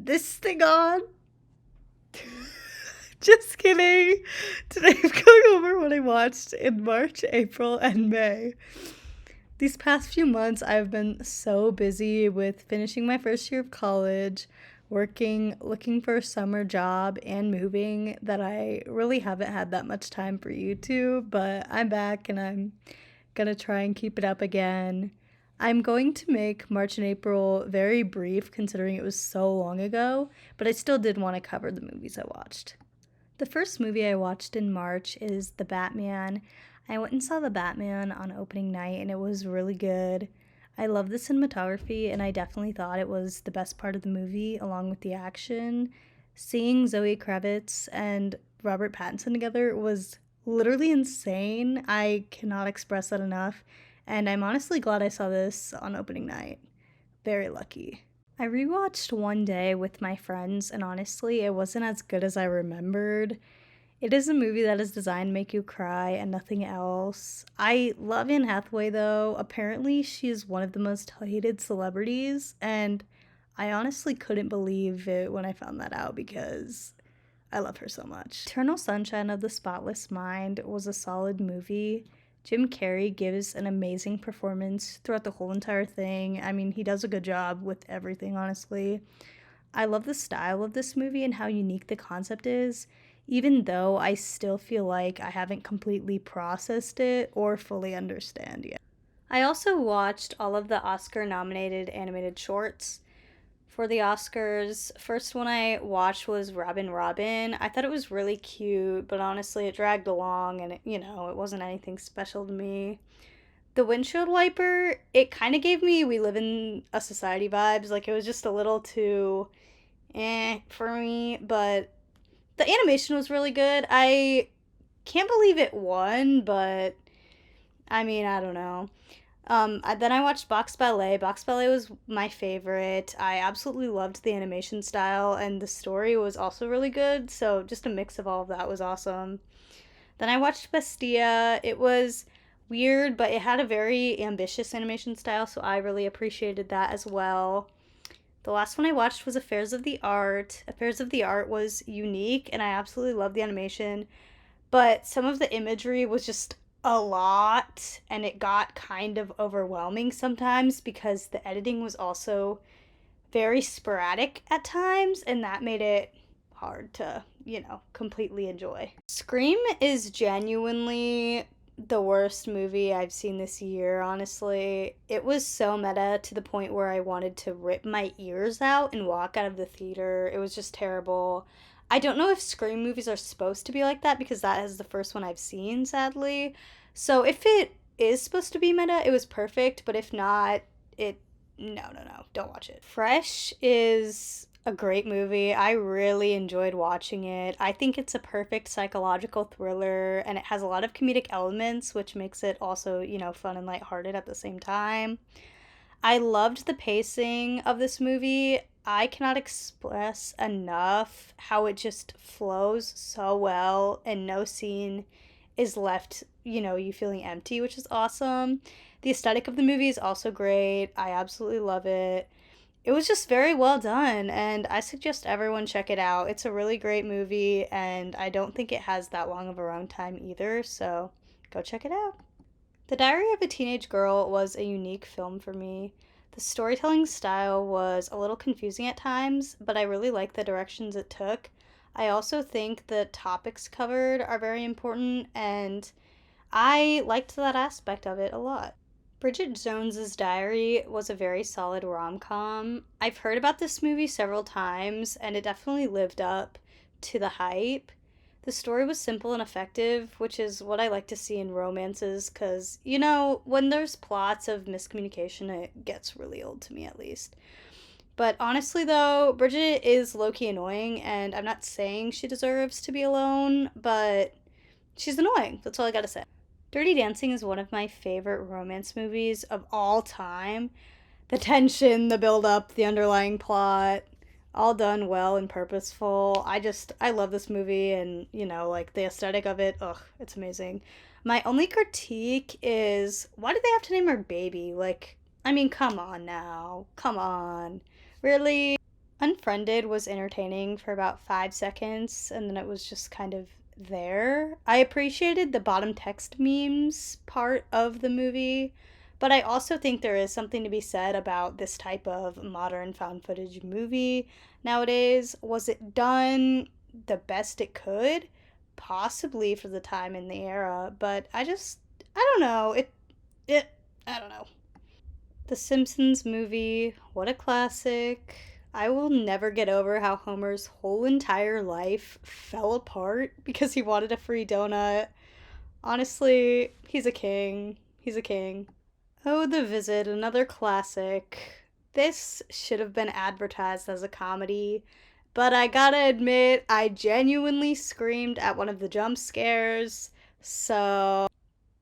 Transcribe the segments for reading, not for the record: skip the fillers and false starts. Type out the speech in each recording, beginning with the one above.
this thing on? Just kidding. Today I'm going over what I watched in March, April, and May. These past few months, I've been so busy with finishing my first year of college, working, looking for a summer job, and moving that I really haven't had that much time for YouTube, but I'm back and I'm gonna try and keep it up again. I'm going to make March and April very brief considering it was so long ago, but I still did want to cover the movies I watched. The first movie I watched in March is The Batman. I went and saw The Batman on opening night and it was really good. I love the cinematography and I definitely thought it was the best part of the movie along with the action. Seeing Zoe Kravitz and Robert Pattinson together was literally insane. I cannot express that enough. And I'm honestly glad I saw this on opening night. Very lucky. I rewatched One Day with my friends, and honestly, it wasn't as good as I remembered. It is a movie that is designed to make you cry and nothing else. I love Anne Hathaway, though. Apparently, she is one of the most hated celebrities, and I honestly couldn't believe it when I found that out because I love her so much. Eternal Sunshine of the Spotless Mind was a solid movie. Jim Carrey gives an amazing performance throughout the whole entire thing. I mean, he does a good job with everything, honestly. I love the style of this movie and how unique the concept is, even though I still feel like I haven't completely processed it or fully understand yet. I also watched all of the Oscar-nominated animated shorts. For the Oscars, first one I watched was Robin Robin. I thought it was really cute, but honestly it dragged along and it wasn't anything special to me. The windshield wiper, it kind of gave me We Live in a Society vibes. Like, it was just a little too for me, but the animation was really good. I can't believe it won, but I mean, I don't know. Then I watched Box Ballet. Box Ballet was my favorite. I absolutely loved the animation style, and the story was also really good, so just a mix of all of that was awesome. Then I watched Bestia. It was weird, but it had a very ambitious animation style, so I really appreciated that as well. The last one I watched was Affairs of the Art. Affairs of the Art was unique, and I absolutely loved the animation, but some of the imagery was just a lot and it got kind of overwhelming sometimes because the editing was also very sporadic at times and that made it hard to, completely enjoy. Scream is genuinely the worst movie I've seen this year, honestly. It was so meta to the point where I wanted to rip my ears out and walk out of the theater. It was just terrible. I don't know if Scream movies are supposed to be like that because that is the first one I've seen, sadly. So if it is supposed to be meta, it was perfect, but if not, no, don't watch it. Fresh is a great movie. I really enjoyed watching it. I think it's a perfect psychological thriller, and it has a lot of comedic elements, which makes it also, fun and lighthearted at the same time. I loved the pacing of this movie. I cannot express enough how it just flows so well and no scene is left, you feeling empty, which is awesome. The aesthetic of the movie is also great. I absolutely love it. It was just very well done and I suggest everyone check it out. It's a really great movie and I don't think it has that long of a runtime either, so go check it out. The Diary of a Teenage Girl was a unique film for me. The storytelling style was a little confusing at times, but I really liked the directions it took. I also think the topics covered are very important, and I liked that aspect of it a lot. Bridget Jones's Diary was a very solid rom-com. I've heard about this movie several times, and it definitely lived up to the hype. The story was simple and effective, which is what I like to see in romances, because, when there's plots of miscommunication, it gets really old to me at least. But honestly, though, Bridget is low-key annoying, and I'm not saying she deserves to be alone, but she's annoying. That's all I gotta say. Dirty Dancing is one of my favorite romance movies of all time. The tension, the build-up, the underlying plot, all done well and purposeful. I love this movie and, the aesthetic of it, it's amazing. My only critique is, why did they have to name her Baby? Come on now. Come on. Really? Unfriended was entertaining for about 5 seconds, and then it was just kind of there. I appreciated the bottom text memes part of the movie, but I also think there is something to be said about this type of modern found footage movie nowadays. Was it done the best it could? Possibly for the time in the era, but I don't know. It, I don't know. The Simpsons movie, what a classic. I will never get over how Homer's whole entire life fell apart because he wanted a free donut. Honestly, he's a king. He's a king. Oh, The Visit, another classic. This should have been advertised as a comedy, but I gotta admit, I genuinely screamed at one of the jump scares. So,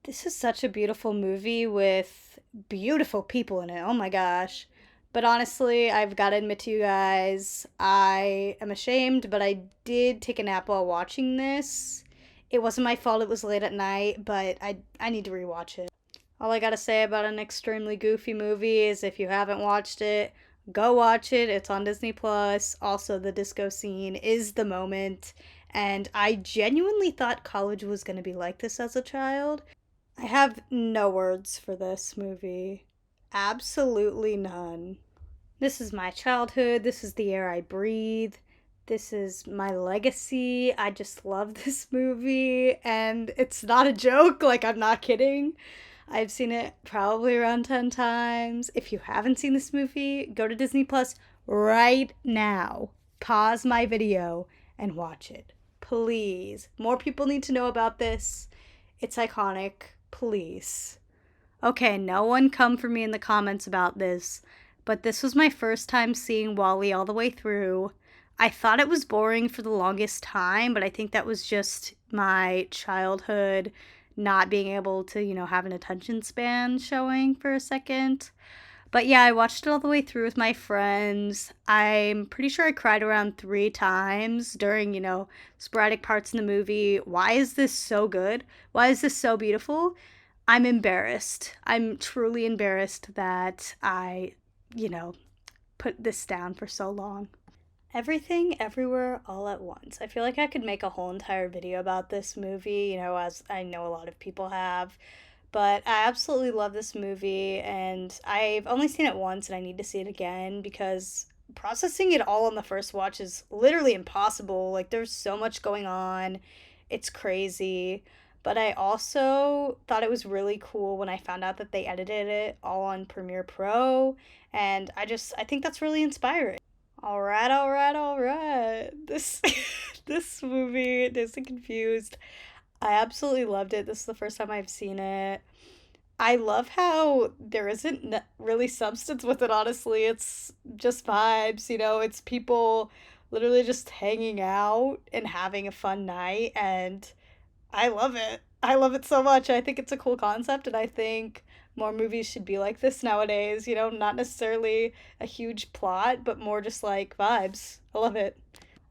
this is such a beautiful movie with beautiful people in it. Oh my gosh. But honestly, I've got to admit to you guys, I am ashamed, but I did take a nap while watching this. It wasn't my fault, it was late at night, but I need to rewatch it. All I gotta say about an extremely goofy movie is if you haven't watched it, go watch it. It's on Disney Plus. Also, the disco scene is the moment. And I genuinely thought college was gonna be like this as a child. I have no words for this movie. Absolutely none. This is my childhood. This is the air I breathe. This is my legacy. I just love this movie. And it's not a joke. Like, I'm not kidding. I've seen it probably around 10 times. If you haven't seen this movie, go to Disney Plus right now. Pause my video and watch it. Please. More people need to know about this. It's iconic. Please. Okay, no one come for me in the comments about this, but this was my first time seeing Wall-E all the way through. I thought it was boring for the longest time, but I think that was just my childhood not being able to, have an attention span showing for a second. But yeah, I watched it all the way through with my friends. I'm pretty sure I cried around 3 times during, sporadic parts in the movie. Why is this so good? Why is this so beautiful? I'm embarrassed. I'm truly embarrassed that I, you know, put this down for so long. Everything, Everywhere, All at Once. I feel like I could make a whole entire video about this movie, as I know a lot of people have. But I absolutely love this movie, and I've only seen it once, and I need to see it again because processing it all on the first watch is literally impossible. Like, there's so much going on, it's crazy. But I also thought it was really cool when I found out that they edited it all on Premiere Pro, and I think that's really inspiring. All right, all right, all right. This this movie, Dazed and Confused, I absolutely loved it. This is the first time I've seen it. I love how there isn't really substance with it, honestly. It's just vibes, it's people literally just hanging out and having a fun night, and I love it. I love it so much. I think it's a cool concept, and I think more movies should be like this nowadays, not necessarily a huge plot, but more just like vibes. I love it.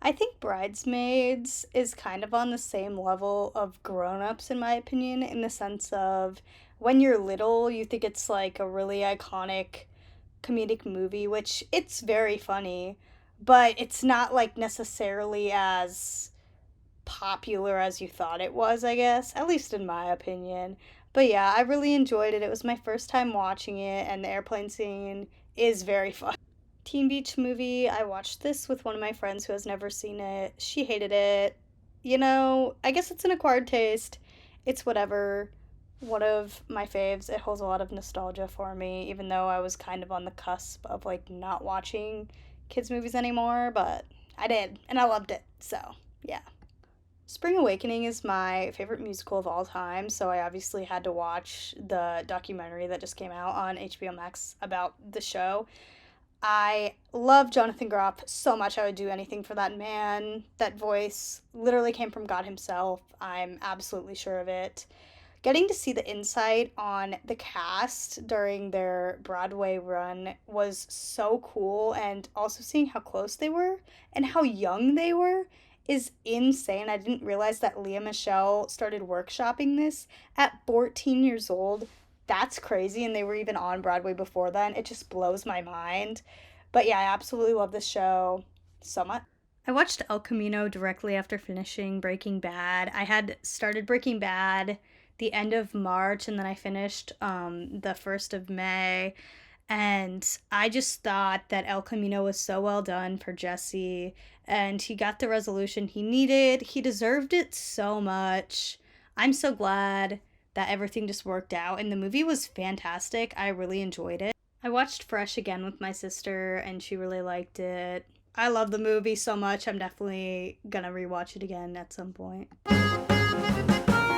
I think Bridesmaids is kind of on the same level of grown ups, in my opinion, in the sense of when you're little, you think it's like a really iconic comedic movie, which it's very funny, but it's not like necessarily as popular as you thought it was, I guess, at least in my opinion. But yeah, I really enjoyed it. It was my first time watching it, and the airplane scene is very fun. Teen Beach Movie, I watched this with one of my friends who has never seen it. She hated it. I guess it's an acquired taste. It's whatever. One of my faves. It holds a lot of nostalgia for me, even though I was kind of on the cusp of like not watching kids' movies anymore, but I did, and I loved it. So, yeah. Spring Awakening is my favorite musical of all time, so I obviously had to watch the documentary that just came out on HBO Max about the show. I love Jonathan Groff so much. I would do anything for that man. That voice literally came from God himself. I'm absolutely sure of it. Getting to see the insight on the cast during their Broadway run was so cool, and also seeing how close they were and how young they were is insane. I didn't realize that Leah Michelle started workshopping this at 14 years old. That's crazy, and they were even on Broadway before then. It just blows my mind. But yeah, I absolutely love this show so much. I watched El Camino directly after finishing Breaking Bad. I had started Breaking Bad the end of March, and then I finished the 1st of May. And I just thought that El Camino was so well done for Jesse, and he got the resolution he needed. He deserved it so much. I'm so glad that everything just worked out, and the movie was fantastic. I really enjoyed it. I watched Fresh again with my sister, and she really liked it. I love the movie so much. I'm definitely gonna rewatch it again at some point.